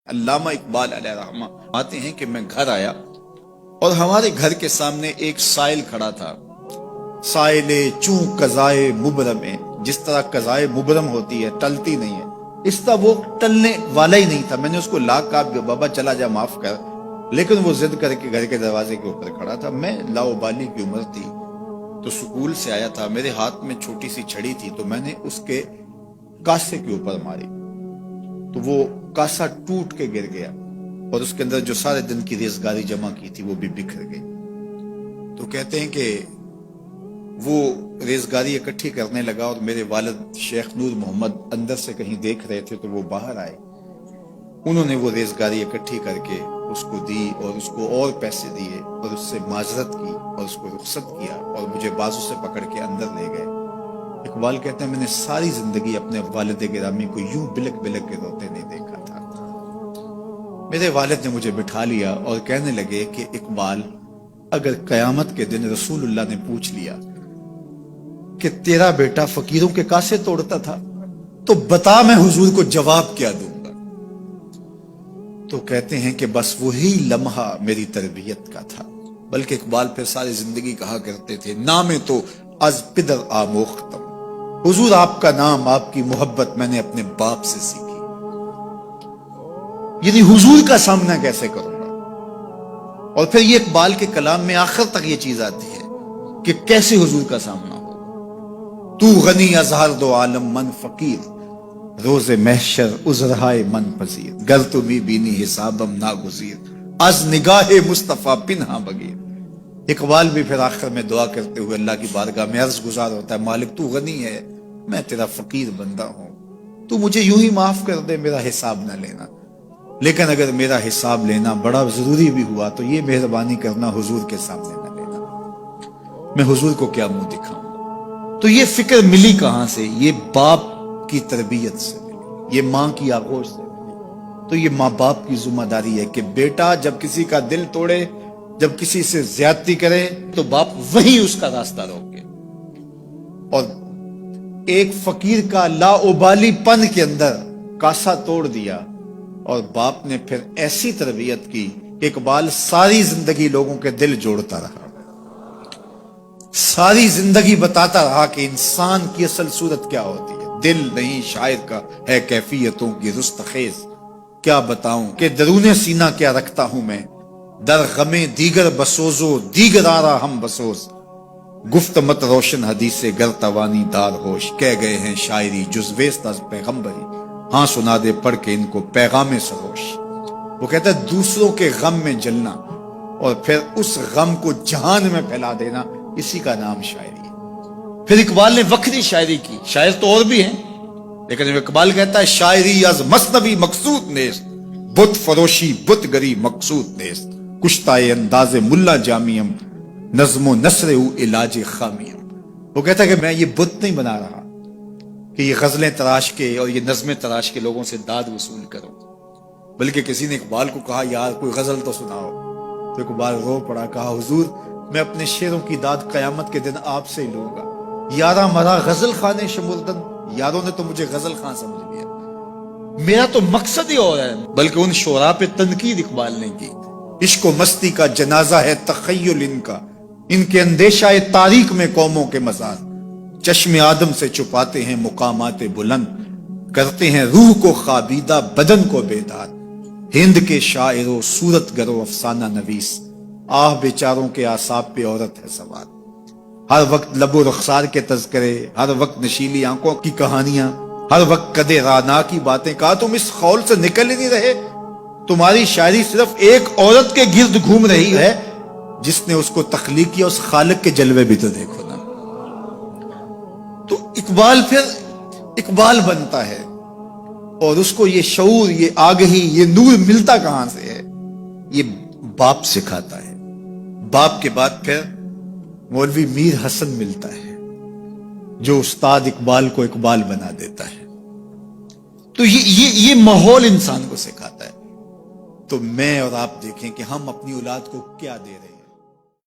علامہ اقبال علیہ رحمہ آتے ہیں کہ میں گھر آیا اور ہمارے گھر کے سامنے ایک سائل کھڑا تھا. سائل چوں قضائے مبرم ہے، جس طرح قضائے مبرم ہوتی ہے، ٹلتی نہیں ہے، اس طرح وہ ٹلنے والا ہی نہیں تھا. میں نے اس کو لا کہا بابا چلا جا، معاف کر، لیکن وہ ضد کر کے گھر کے دروازے کے اوپر کھڑا تھا. میں لاؤبالی کی عمر تھی تو سکول سے آیا تھا، میرے ہاتھ میں چھوٹی سی چھڑی تھی تو میں نے اس کے کاسے کے اوپر ماری تو وہ کاسا ٹوٹ کے گر گیا اور اس کے اندر جو سارے دن کی ریزگاری جمع کی تھی وہ بھی بکھر گئی. تو کہتے ہیں کہ وہ ریزگاری اکٹھی کرنے لگا اور میرے والد شیخ نور محمد اندر سے کہیں دیکھ رہے تھے تو وہ باہر آئے. انہوں نے وہ ریزگاری اکٹھی کر کے اس کو دی اور اس کو اور پیسے دیے اور اس سے معذرت کی اور اس کو رخصت کیا اور مجھے بازو سے پکڑ کے اندر لے گئے. اقبال کہتے ہیں میں نے ساری زندگی اپنے والد گرامی کو یوں بلک بلک کے روتے نہیں دیکھا تھا. میرے والد نے مجھے بٹھا لیا اور کہنے لگے کہ اقبال، اگر قیامت کے دن رسول اللہ نے پوچھ لیا کہ تیرا بیٹا فقیروں کے کاسے توڑتا تھا تو بتا میں حضور کو جواب کیا دوں گا. تو کہتے ہیں کہ بس وہی لمحہ میری تربیت کا تھا. بلکہ اقبال پھر ساری زندگی کہا کرتے تھے نام تو از پدر آموختم، حضور آپ کا نام، آپ کی محبت میں نے اپنے باپ سے سیکھی. یعنی حضور کا سامنا کیسے کروں گا. اور پھر یہ اقبال کے کلام میں آخر تک یہ چیز آتی ہے کہ کیسے حضور کا سامنا ہوگا. تو غنی از ہر دو عالم من فقیر، روز محشر عذرہائے من پذیر، گر تو می بینی حسابم ناگزیر، از نگاہ مصطفیٰ پنہا بغیر. اقبال بھی پھر آخر میں دعا کرتے ہوئے اللہ کی بارگاہ میں عرض گزار ہوتا ہے، مالک تو غنی ہے، میں تیرا فقیر بندہ ہوں، تو مجھے یوں ہی معاف کر دے، میرا حساب نہ لینا. لیکن اگر میرا حساب لینا بڑا ضروری بھی ہوا تو یہ مہربانی کرنا حضور کے سامنے نہ لینا، میں حضور کو کیا منہ دکھاؤں. تو یہ فکر ملی کہاں سے؟ یہ باپ کی تربیت سے ملی، یہ ماں کی آغوش سے ملی. تو یہ ماں باپ کی ذمہ داری ہے کہ بیٹا جب کسی کا دل توڑے، جب کسی سے زیادتی کرے تو باپ وہیں اس کا راستہ روکے. اور ایک فقیر کا لاؤبالی پن کے اندر کاسا توڑ دیا اور باپ نے پھر ایسی تربیت کی کہ اقبال ساری زندگی لوگوں کے دل جوڑتا رہا، ساری زندگی بتاتا رہا کہ انسان کی اصل صورت کیا ہوتی ہے. دل نہیں شاعر کا ہے کیفیتوں کی رستخیز، کیا بتاؤں کہ درون سینہ کیا رکھتا ہوں میں، در غم دیگر بسوزو دیگر آرا ہم بسوز، گفت مت روشن حدیث گر توانی دار ہوش، کہہ گئے ہیں شاعری جزویست از پیغمبری، ہاں سنا دے پڑھ کے ان کو پیغام سروش. وہ کہتا ہے دوسروں کے غم میں جلنا اور پھر اس غم کو جہان میں پھیلا دینا، اسی کا نام شاعری ہے. پھر اقبال نے وکری شاعری کی، شاعر تو اور بھی ہیں، لیکن اقبال کہتا ہے شاعری از مثنوی مقصود نیست، بت فروشی بت گری مقصود نیست، کشتائے انداز ملا جامیم، نظم و نثر او علاج خامیم. وہ کہتا ہے کہ میں یہ بت نہیں بنا رہا کہ یہ غزلیں تراش کے اور یہ نظمیں تراش کے لوگوں سے داد وصول کرو. بلکہ کسی نے اقبال کو کہا یار کوئی غزل تو سناؤ، تو اقبال رو پڑا، کہا حضور میں اپنے شعروں کی داد قیامت کے دن آپ سے ہی لوں گا. یارہ مرا غزل خانے شمردن، یاروں نے تو مجھے غزل خان سمجھ لیا، میرا تو مقصد ہی اور ہے. بلکہ ان شعراء پہ تنقید اقبال نے کی، عشق و مستی کا جنازہ ہے تخیل ان کے اندیشہ تاریخ میں قوموں کے مزار، چشم آدم سے چھپاتے ہیں مقامات بلند، کرتے ہیں روح کو خوابیدہ بدن کو بیدار. ہند کے شاعر و صورت گر و افسانہ نویس، آہ بیچاروں کے اعصاب پہ عورت ہے سوار. ہر وقت لب و رخسار کے تذکرے، ہر وقت نشیلی آنکھوں کی کہانیاں، ہر وقت قدِ رانا کی باتیں. کہا تم اس خول سے نکل ہی نہیں رہے، تمہاری شاعری صرف ایک عورت کے گرد گھوم رہی ہے جس نے اس کو تخلیق کیا. اس خالق کے جلوے بھی تو دیکھو نا. تو اقبال پھر اقبال بنتا ہے اور اس کو یہ شعور، یہ آگہی، یہ نور ملتا کہاں سے ہے؟ یہ باپ سکھاتا ہے. باپ کے بعد پھر مولوی میر حسن ملتا ہے جو استاد اقبال کو اقبال بنا دیتا ہے. تو یہ ماحول انسان کو سکھاتا ہے. تو میں اور آپ دیکھیں کہ ہم اپنی اولاد کو کیا دے رہے ہیں.